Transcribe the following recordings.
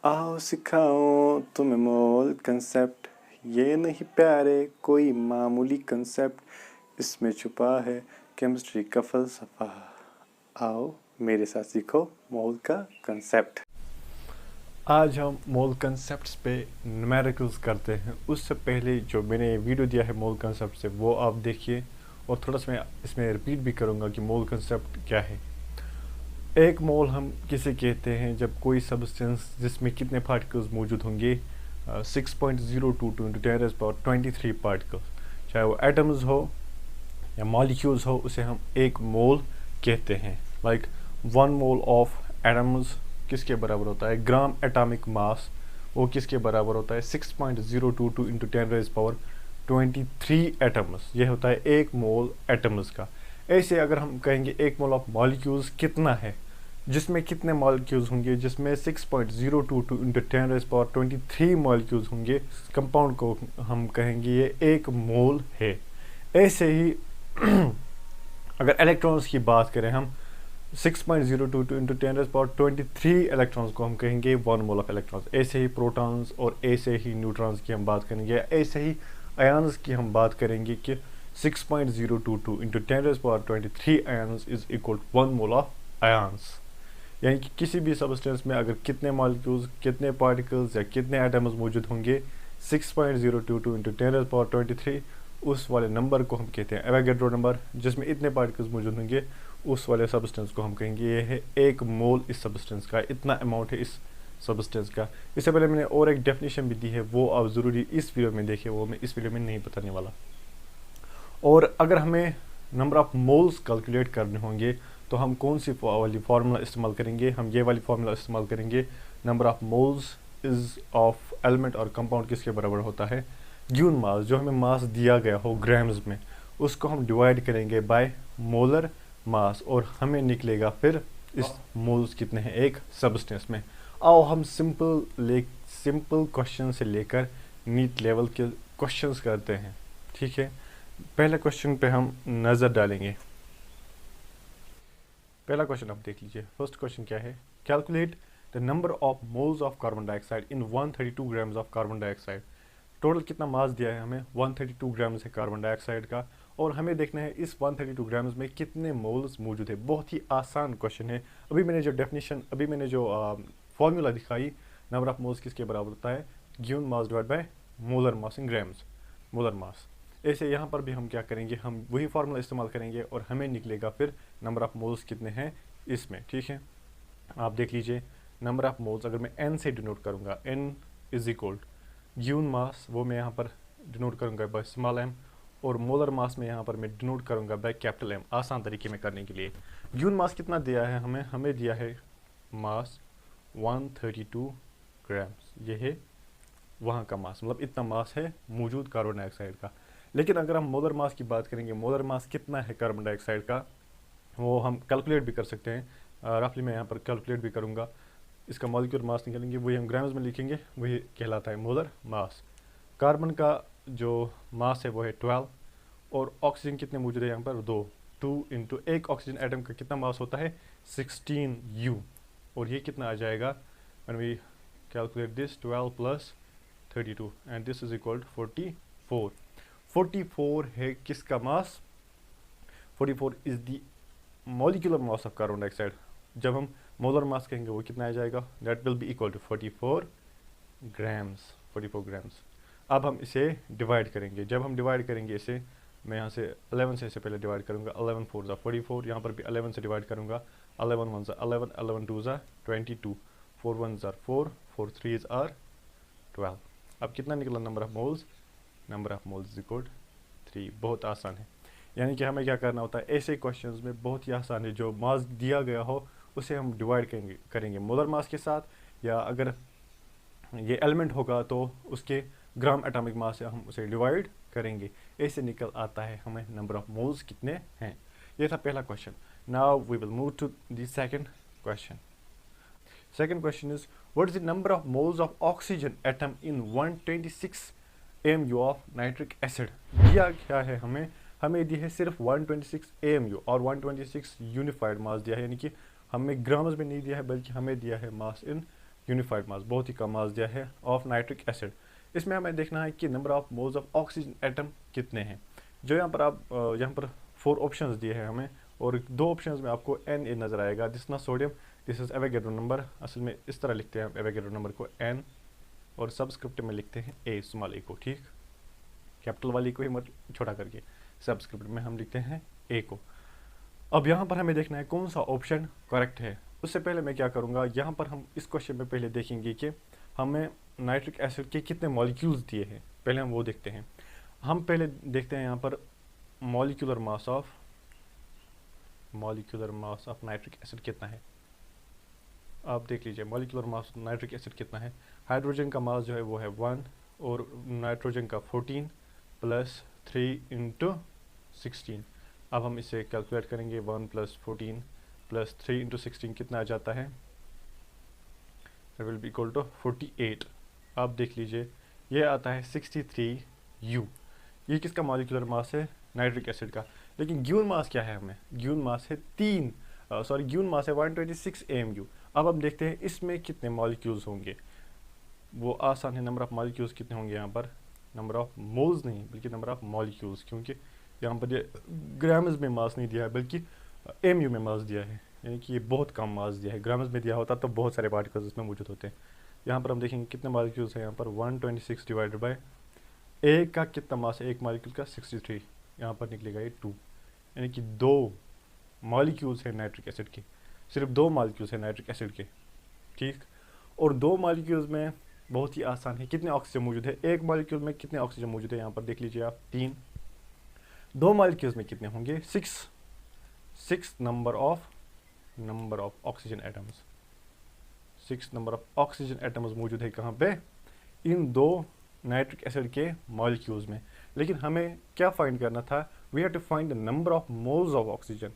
आओ सिखाओ तुम्हें मोल कंसेप्ट, ये नहीं प्यारे कोई मामूली कंसेप्ट, इसमें छुपा है केमिस्ट्री का फलसफा। आओ मेरे साथ सीखो मोल का कंसेप्ट। आज हम मोल कंसेप्ट्स पे न्यूमेरिकल्स करते हैं। उससे पहले जो मैंने वीडियो दिया है मोल कंसेप्ट से वो आप देखिए, और थोड़ा सा मैं इसमें रिपीट भी करूँगा कि मोल कंसेप्ट क्या है। एक मोल हम किसे कहते हैं जब कोई सब्सटेंस जिसमें कितने पार्टिकल्स मौजूद होंगे, 6.022 इंटू 10⁻23 पार्टिकल्स, चाहे वो एटम्स हो या मॉलिक्यूल्स हो, उसे हम एक मोल कहते हैं। लाइक 1 मोल ऑफ एटम्स किसके बराबर होता है, ग्राम एटॉमिक मास, वो किसके बराबर होता है 6.022 इंटू 10⁻23 एटम्स। ये होता है एक मोल एटम्स का। ऐसे अगर हम कहेंगे एक मोल ऑफ मॉलिक्यूल्स कितना है, जिसमें कितने मॉलिक्यूल्स होंगे, जिसमें 6.022 इंटू 10⁻23 मॉलिक्यूल्स होंगे, कंपाउंड को हम कहेंगे ये एक मोल है। ऐसे ही अगर इलेक्ट्रॉन्स की बात करें हम, 6.022 इंटू 10⁻23 इलेक्ट्रॉन्स को हम कहेंगे 1 मोल ऑफ इलेक्ट्रॉन्स। ऐसे ही प्रोटॉन्स और ऐसे ही न्यूट्रॉन्स की हम बात करेंगे, ऐसे ही आयन्स की हम बात करेंगे कि 6.022 into 10⁻23 ions is equal to 1 mole of ions. यानी कि किसी भी सब्सटेंस में अगर कितने मॉलिक्यूल्स, कितने पार्टिकल्स या कितने एटम्स मौजूद होंगे, 6.022 इंटू 10⁻23, उस वाले नंबर को हम कहते हैं एवोगैड्रो नंबर। जिसमें इतने पार्टिकल्स मौजूद होंगे उस वाले सब्सटेंस को हम कहेंगे ये है एक मोल इस सब्सटेंस का, इतना अमाउंट है इस सब्सटेंस का। इससे पहले मैंने और एक डेफिनेशन भी दी है, वो आप ज़रूरी इस वीडियो में देखें, वो मैं इस वीडियो में नहीं बताने वाला। और अगर हमें नंबर ऑफ मोल्स कैलकुलेट करने होंगे तो हम कौन सी वाली फार्मूला इस्तेमाल करेंगे, हम ये वाली फार्मूला इस्तेमाल करेंगे। Number of moles is of element और कंपाउंड किसके बराबर होता है, गिवन मास, जो हमें मास दिया गया हो ग्राम्स में, उसको हम डिवाइड करेंगे बाय मोलर मास, और हमें निकलेगा फिर इस मोल्स कितने हैं एक सब्सटेंस में। आओ हम सिंपल क्वेश्चन से लेकर नीट लेवल के क्वेश्चंस करते हैं, ठीक है। पहले क्वेश्चन पे हम नज़र डालेंगे। पहला क्वेश्चन आप देख लीजिए। फर्स्ट क्वेश्चन क्या है, calculate the number of moles of carbon dioxide in 132 grams of carbon dioxide. Total कितना मास दिया है हमें, 132 ग्राम्स है कार्बन डाइऑक्साइड का, और हमें देखना है इस 132 ग्राम्स में कितने मोल्स मौजूद है। बहुत ही आसान क्वेश्चन है। अभी मैंने जो फॉर्मूला दिखाई, नंबर ऑफ मोल्स किसके बराबर होता है, given mass divide by molar mass in grams, molar mass. ऐसे यहाँ पर भी हम क्या करेंगे, हम वही फार्मूला इस्तेमाल करेंगे और हमें निकलेगा फिर नंबर ऑफ मोल्स कितने हैं इसमें, ठीक है। आप देख लीजिए, नंबर ऑफ मोल्स अगर मैं n से डिनोट करूँगा, n is equal given mass, वो मैं यहाँ पर डिनोट करूँगा बाय स्मॉल m, और मोलर मास में यहाँ पर मैं डिनोट करूँगा बाय कैपिटल M, आसान तरीके में करने के लिए। गिवन मास कितना दिया है हमें दिया है मास 132 ग्राम्स, ये है वहाँ का मास, मतलब इतना मास है मौजूद कार्बन डाइऑक्साइड का। लेकिन अगर हम मोलर मास की बात करेंगे, मोलर मास कितना है कार्बन डाइऑक्साइड का, वो हम कैलकुलेट भी कर सकते हैं। रफली मैं यहाँ पर कैलकुलेट भी करूँगा, इसका मॉलिक्यूलर मास निकालेंगे, वही हम ग्राम्स में लिखेंगे, वही कहलाता है मोलर मास। कार्बन का जो मास है वो है 12, और ऑक्सीजन कितने मौजूद है यहाँ पर, 2 इंटू एक ऑक्सीजन एटम का कितना मास होता है 16U, और ये कितना आ जाएगा when we calculate this, 12 plus 32 and this is equal to 44। 44 है किसका mass, 44 is the molecular mass of carbon dioxide. जब हम मोलर मास कहेंगे वो कितना आ जाएगा, that will be equal to 44 grams. अब हम इसे डिवाइड करेंगे। जब हम डिवाइड करेंगे इसे, मैं यहाँ से 11 से इसे पहले डिवाइड करूँगा, 11 4 ज़ा 44, यहाँ पर भी 11 से डिवाइड करूँगा, 11 1 ज़ा 11, 11 2 ज़ा 22, 4 1 ज़ा 4, 4 3 आर 12। अब कितना निकला number of moles, number of moles is equal 3। बहुत आसान है। यानी कि हमें क्या करना होता है ऐसे क्वेश्चंस में, बहुत ही आसान है। जो मास दिया गया हो उसे हम डिवाइड करेंगे मोलर मास के साथ, या अगर ये एलिमेंट होगा तो उसके ग्राम एटॉमिक मास से हम उसे डिवाइड करेंगे। ऐसे निकल आता है हमें नंबर ऑफ मोल्स कितने हैं। ये था पहला question. Now we will move to the second question. Second question is, what is the number of moles of oxygen atom in 126 AMU of nitric acid? दिया क्या है हमें दी है सिर्फ 126 AMU और 126 यूनिफाइड मास दिया है, यानी कि हमें ग्राम्स में नहीं दिया है बल्कि हमें दिया है मास इन यूनिफाइड मास, बहुत ही कम मास दिया है ऑफ नाइट्रिक एसिड। इसमें हमें देखना है कि number of moles of oxygen atom कितने हैं। जो यहाँ पर आप यहाँ पर 4 ऑप्शंस दिए हैं हमें, और 2 ऑप्शंस में आपको Na नज़र आएगा, दिस ना sodium, this is Avogadro number. असल में इस तरह लिखते हैं हम एवोगैड्रो नंबर को N, और सबस्क्रिप्ट में लिखते हैं A, स्मॉल a को, ठीक, कैपिटल वाली को ही मत छोटा करके, सबस्क्रिप्ट में हम लिखते हैं A को। अब यहाँ पर हमें देखना है कौन सा ऑप्शन करेक्ट है। उससे पहले मैं क्या करूँगा, यहाँ पर हम इस क्वेश्चन में पहले देखेंगे कि हमें नाइट्रिक एसिड के कितने मॉलिक्यूल्स दिए हैं, पहले हम वो देखते हैं। हम पहले देखते हैं यहाँ पर molecular mass of nitric acid कितना है। आप देख लीजिए मॉलिक्यूलर मास नाइट्रिक एसिड कितना है। हाइड्रोजन का मास जो है वो है 1, और नाइट्रोजन का 14 + 3 × 16। अब हम इसे कैलकुलेट करेंगे, 1 + 14 + 3 × 16 कितना आ जाता है, that will be equal to 48। आप देख लीजिए ये आता है 63U। ये किसका मॉलिक्यूलर मास है, नाइट्रिक एसिड का। लेकिन गिवन मास क्या है, हमें गिवन मास है गिवन मास है 126 AMU। अब हम देखते हैं इसमें कितने मॉलिक्यूल्स होंगे। वो आसान है, नंबर ऑफ मॉलिक्यूल्स कितने होंगे यहाँ पर, नंबर ऑफ मोल्स नहीं बल्कि नंबर ऑफ मॉलिक्यूल्स, क्योंकि यहाँ पर ये ग्राम्स में मास नहीं दिया है बल्कि AMU में मास दिया है, यानी कि ये बहुत कम मास दिया है। ग्राम्स में दिया होता तो बहुत सारे पार्टिकल्स इसमें मौजूद होते हैं। यहाँ पर हम देखेंगे कितने मॉलिक्यूल्स हैं, यहाँ पर 126 डिवाइडेड बाय ए का कितना मास है, एक मॉलिक्यूल का 63, यहाँ पर निकलेगा ये 2, यानी कि 2 मॉलिक्यूल्स हैं नाइट्रिक एसिड के, सिर्फ 2 मॉलिक्यूल्स हैं नाइट्रिक एसिड के, ठीक। और 2 मॉलिक्यूल्स में बहुत ही आसान है, कितने ऑक्सीजन मौजूद है, एक मॉलिक्यूल में कितने ऑक्सीजन मौजूद है, यहाँ पर देख लीजिए आप 3। 2 मॉलिक्यूल्स में कितने होंगे, 6 number of oxygen atoms, 6 number of oxygen atoms मौजूद है कहाँ पे, इन 2 नाइट्रिक एसिड के मॉलिक्यूल्स में। लेकिन हमें क्या फाइंड करना था, we have to find the number of moles of oxygen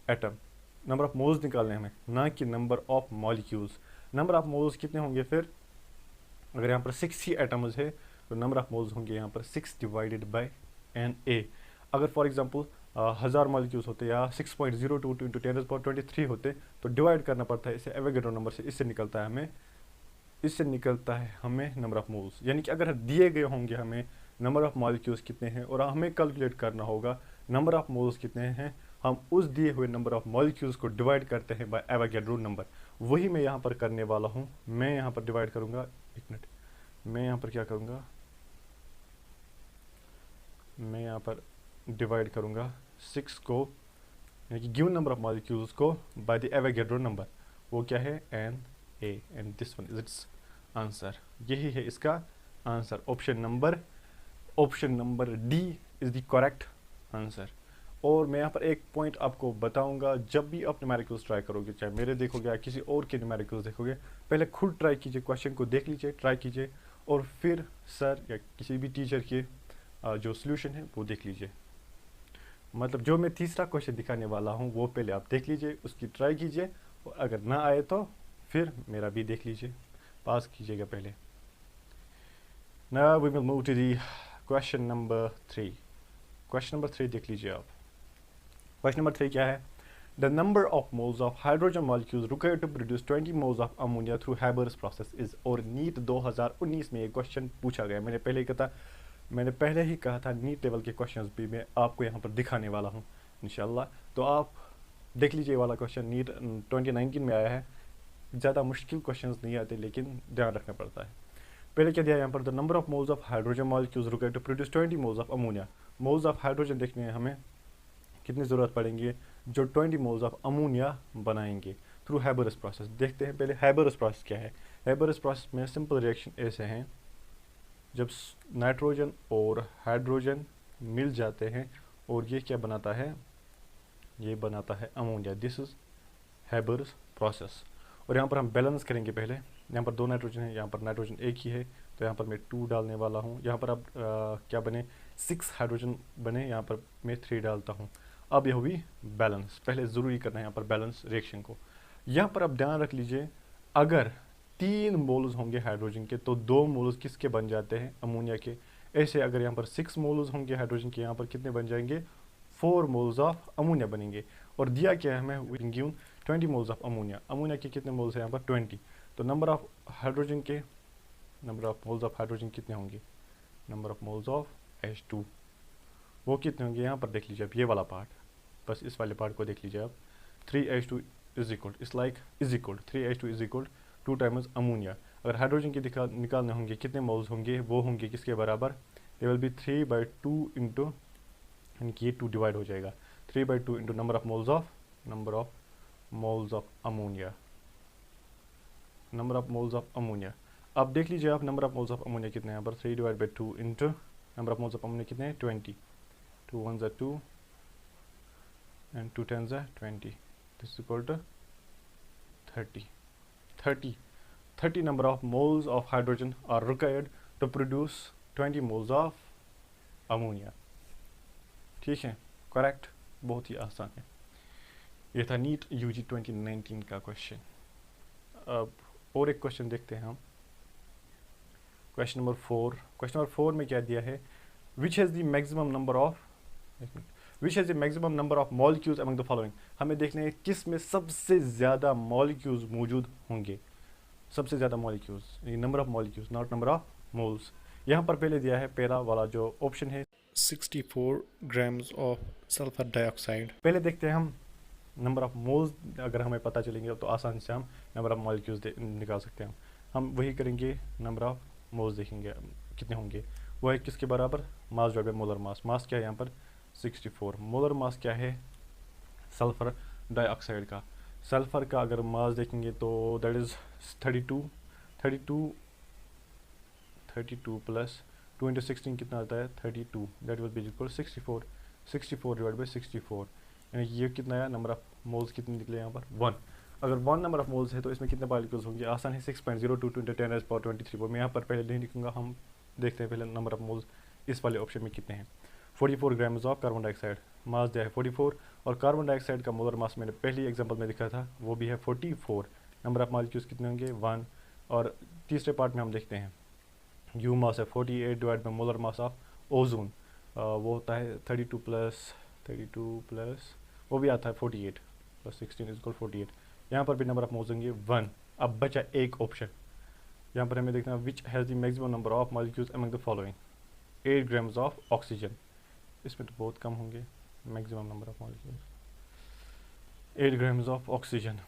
atom, number of moles निकालने हमें, ना कि number of molecules. Number of moles कितने होंगे फिर, अगर यहाँ पर 6 ही एटम्स है तो नंबर ऑफ मोल्स होंगे यहाँ पर 6 डिवाइडेड बाय Na। अगर फॉर एग्जांपल 1000 मॉलिक्यूल्स होते या 6.02 × 10⁻23 होते तो डिवाइड करना पड़ता है इसे एवोगैड्रो नंबर से, इससे निकलता है हमें नंबर ऑफ मोल्स। यानी कि अगर दिए गए होंगे हमें नंबर ऑफ मॉलिक्यूल्स कितने हैं और हमें कैलकुलेट करना होगा नंबर ऑफ मोल्स कितने हैं, हम उस दिए हुए नंबर ऑफ मॉलिक्यूल्स को डिवाइड करते हैं बाय एवोगैड्रो नंबर। वही मैं यहाँ पर करने वाला हूँ। मैं यहाँ पर डिवाइड करूँगा, एक मिनट, मैं यहाँ पर क्या करूँगा, मैं यहाँ पर डिवाइड करूँगा 6 को, यानी कि गिवन नंबर ऑफ मॉलिक्यूल्स को, बाय द एवोगैड्रो नंबर। वो क्या है, Na, and this one is it's answer. यही है इसका answer, option number D is the correct answer. और मैं यहाँ पर एक पॉइंट आपको बताऊंगा, जब भी आप न्यूमेरिकल्स ट्राई करोगे, चाहे मेरे देखोगे या किसी और के न्यूमेरिकल्स देखोगे, पहले खुद ट्राई कीजिए, क्वेश्चन को देख लीजिए, ट्राई कीजिए, और फिर सर या किसी भी टीचर के जो सोल्यूशन है वो देख लीजिए। मतलब जो मैं तीसरा क्वेश्चन दिखाने वाला हूँ वो पहले आप देख लीजिए, उसकी ट्राई कीजिए, और अगर ना आए तो फिर मेरा भी देख लीजिए, पास कीजिएगा पहले। Now we will move to the question number 3। Question number 3 देख लीजिए आप। क्वेश्चन नंबर 3 क्या है, the number of moles of hydrogen molecules required to produce 20 moles of ammonia through Haber's process is. और नीट 2019 में ये क्वेश्चन पूछा गया। मैंने पहले ही कहा था नीट लेवल के क्वेश्चंस भी मैं आपको यहाँ पर दिखाने वाला हूँ इंशाल्लाह। तो आप देख लीजिए, वाला क्वेश्चन नीट 2019 में आया है। ज़्यादा मुश्किल क्वेश्चंस नहीं आते, लेकिन ध्यान रखना पड़ता है। पहले क्या दिया यहाँ पर, the number of moles of hydrogen molecules required to produce 20 moles of ammonia. Moles of hydrogen देखने हैं हमें कितनी ज़रूरत पड़ेंगे, जो 20 मोल्स ऑफ अमोनिया बनाएंगे थ्रू हैबरस प्रोसेस। देखते हैं पहले हैबरस प्रोसेस क्या है। हैबरस प्रोसेस में सिंपल रिएक्शन ऐसे हैं, जब नाइट्रोजन और हाइड्रोजन मिल जाते हैं और ये क्या बनाता है, ये बनाता है ammonia. This is Haber's process. और यहाँ पर हम बैलेंस करेंगे पहले। यहाँ पर 2 नाइट्रोजन है, यहाँ पर नाइट्रोजन एक ही है, तो यहाँ पर मैं 2 डालने वाला हूँ। यहाँ पर अब क्या बने, 6 हाइड्रोजन बने, यहाँ पर मैं 3 डालता हूँ। अब यह हुई बैलेंस। पहले ज़रूरी करना है यहाँ पर बैलेंस रिएक्शन को। यहाँ पर अब ध्यान रख लीजिए, अगर 3 मोल्स होंगे हाइड्रोजन के तो 2 मोल्स किसके बन जाते हैं, अमोनिया के। ऐसे अगर यहाँ पर 6 मोल्स होंगे हाइड्रोजन के, यहाँ पर कितने बन जाएंगे, 4 मोल्स ऑफ अमोनिया बनेंगे। और दिया क्या है हमें, given 20 moles of ammonia. Ammonia के कितने मोल्स हैं यहाँ पर, 20। तो नंबर ऑफ हाइड्रोजन के number of moles of hydrogen कितने होंगे, number of moles of H2 वो कितने होंगे, यहाँ पर देख लीजिए आप ये वाला पार्ट, बस इस वाले पार्ट को देख लीजिए आप, 3H2 इज इक्वल इस like is equal 3H2 is equal 2 times ammonia. अगर हाइड्रोजन के निकालने होंगे कितने मोल्स होंगे, वो होंगे किसके बराबर, ये विल बी 3/2 इंटू, यानी कि ये 2 डिवाइड हो जाएगा, 3/2 into number of moles of ammonia, number of moles of ammonia. अब देख लीजिए आप number of moles of ammonia कितने हैं, यहाँ पर 3/2 into number of moles of ammonia कितने हैं 20, 2 1s are 2 and 2 10s are 20, this is equal to 30 number of moles of hydrogen are required to produce 20 moles of ammonia। ठीक है, correct, बहुत ही आसान है। ये था नीट यूजी 2019 का क्वेश्चन। अब और एक क्वेश्चन देखते हैं हम, क्वेश्चन नंबर 4। क्वेश्चन नंबर 4 में क्या दिया है, which has the maximum number of molecules among the following. हमें देखना है किस में सबसे ज़्यादा मॉलिक्यूल्स मौजूद होंगे, सबसे ज़्यादा molecules, number of molecules not number of moles. यहाँ पर पहले दिया है पहला वाला जो ऑप्शन है 64 ग्राम्स ऑफ सल्फर डाइऑक्साइड। पहले देखते हैं हम नंबर ऑफ मोल्स, अगर हमें पता चलेंगे तो आसानी से हम नंबर ऑफ मॉलिक्यूल्स निकाल सकते हैं। हम वही करेंगे, नंबर ऑफ मोल्स देखेंगे कितने होंगे, वो है किसके बराबर, mass divide by molar mass. Mass क्या है यहाँ पर 64, मोलर मास क्या है सल्फर डाइऑक्साइड का। सल्फर का अगर मास देखेंगे तो दैट इज़ 32 प्लस 2 इंटू 16 कितना आता है 32, that will be equal 64 divide by 64, यानी ये कितना है, नंबर ऑफ मोल्स कितने निकले यहाँ पर 1। अगर 1 नंबर ऑफ मोल्स है तो इसमें कितने मॉलिक्यूल्स होंगे, आसान है 6.022 इंटू 10⁻23। मैं यहाँ पर पहले नहीं लिखूँगा, हम देखते हैं पहले नंबर ऑफ मोल्स इस वाले ऑप्शन में कितने हैं। 44 ग्राम्स ऑफ कार्बन डाइऑक्साइड, मास दिया है 44, और कार्बन डाइऑक्साइड का मोलर मास मैंने पहली एग्जांपल में दिखा था वो भी है 44। नंबर ऑफ मॉलिक्यूल्स कितने होंगे 1, और तीसरे पार्ट में हम देखते हैं यू मास है 48 divide by molar mass of ozone, वो होता है 32 प्लस वो भी आता है 48 प्लस 16 इज इक्वल 48। यहाँ पर भी नंबर ऑफ मोल्स होंगे 1। अब बचा एक ऑप्शन, यहाँ पर हमें देखना which has the maximum number of molecules among the following, 8 grams of oxygen. इसमें तो बहुत कम होंगे maximum number of molecules, 8 grams of oxygen,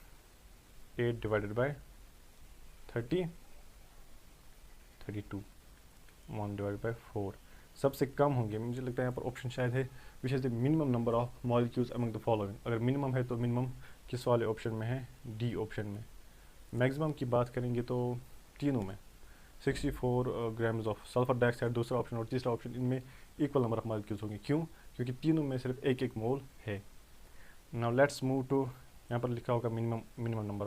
8 divided by 32 1 divide by 4, सबसे कम होंगे। मुझे लगता है यहाँ पर ऑप्शन शायद है which is the minimum number of molecules among the following. अगर मिनिमम है तो मिनिमम किस वाले ऑप्शन में है, डी ऑप्शन में। मैक्सिमम की बात करेंगे तो तीनों में 64 ग्राम्स ऑफ सल्फर डाइऑक्साइड दूसरा ऑप्शन और तीसरा ऑप्शन, इनमें इक्वल नंबर ऑफ मॉलिक्यूल्स होंगे। क्यों, क्योंकि तीनों में सिर्फ एक एक मोल है। नाउ लेट्स मूव टू, यहाँ पर लिखा होगा minimum number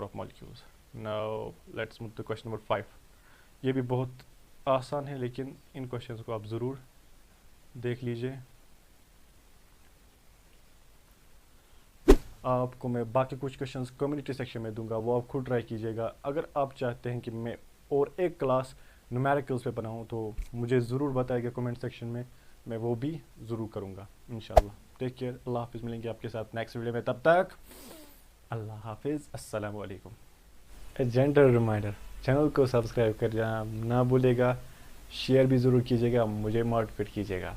of molecules. Now let's move to question number 5। ये भी बहुत आसान है लेकिन इन क्वेश्चंस को आप ज़रूर देख लीजिए। आपको मैं बाकी कुछ क्वेश्चंस कम्युनिटी सेक्शन में दूंगा, वो आप खुद ट्राई कीजिएगा। अगर आप चाहते हैं कि मैं और एक क्लास न्यूमेरिकल्स पे बनाऊं तो मुझे ज़रूर बताइएगा कमेंट सेक्शन में, मैं वो भी ज़रूर करूंगा इंशाल्लाह। टेक केयर, अल्लाह हाफिज़, मिलेंगे आपके साथ नेक्स्ट वीडियो में, तब तक अल्लाह हाफिज़, अस्सलाम वालेकुम। ए जेंटल रिमाइंडर, चैनल को सब्सक्राइब कर जाना ना भूलेगा, शेयर भी ज़रूर कीजिएगा, मुझे मोटिवेट कीजिएगा।